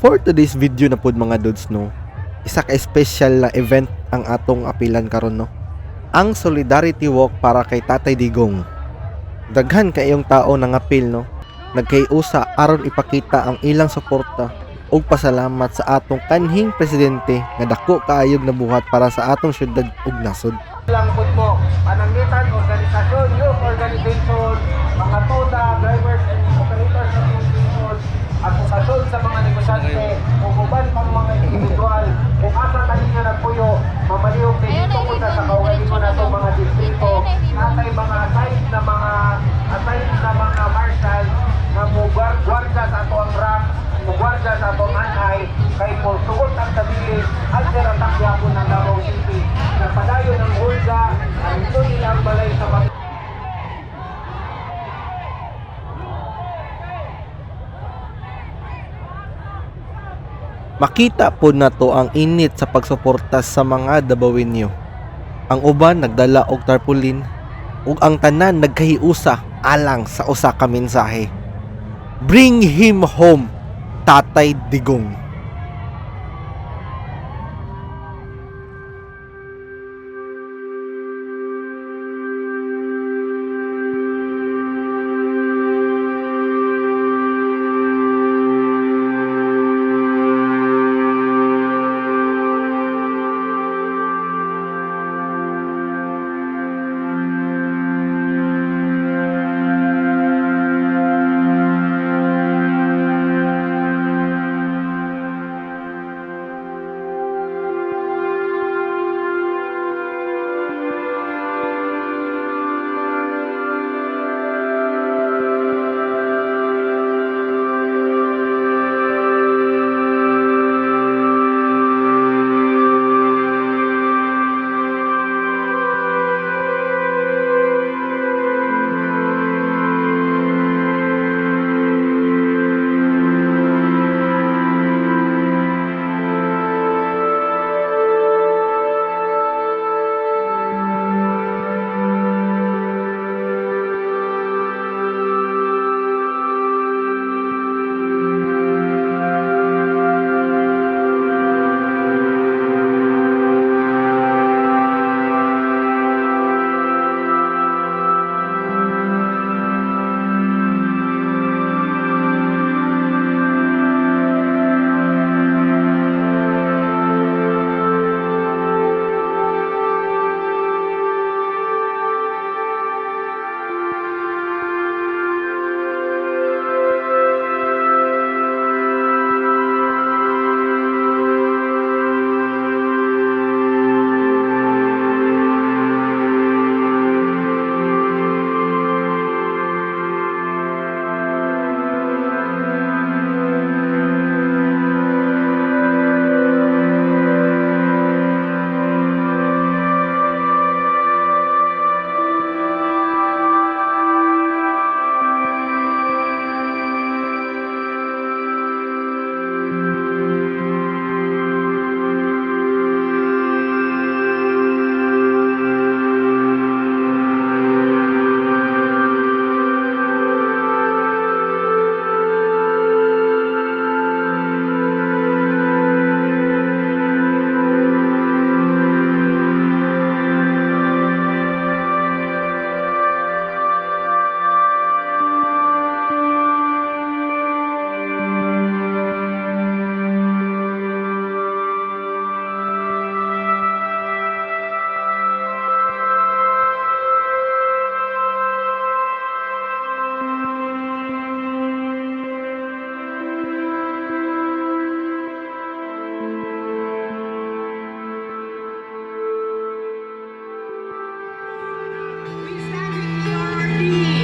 For today's video na pod mga dudes no, isa ka special na event ang atong apilan karon no. Ang Solidarity Walk para kay Tatay Digong. Daghan kayong tao nang apil no, nagkayusa aron ipakita ang ilang suporta ug pasalamat sa atong kanhing presidente nga dako kaayog na buhat para sa atong syudad ug nasod. Lang po mo, panangitan, organisasyon, youth organization, mga toda, drivers and operators association, advokasyon sa mga negosyante, kung uban pang mga individual, kung asa tayo nga nagpuyo, mamaliw dito ko na sa kaugalingon na itong mga distrito, natay mga aside na mga marshal, na mugwarda sa ato ang rank, mugwarda sa ato ang anay, kay po sugot ang kabilis, at siratakya po ng Davao City, na padayon ng hulga, ang ito nilang balay sa mga. Makita po na to ang init sa pagsuporta sa mga Davaoenyo. Ang uban nagdala og tarpaulin ug ang tanan nagkahiusa alang sa usa ka mensahe. Bring him home, Tatay Digong.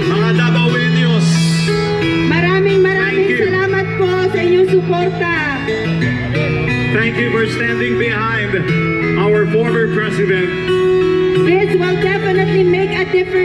Mga Davaoenyos, Maraming salamat po sa inyong suporta. thank you for standing behind our former president. This will definitely make a difference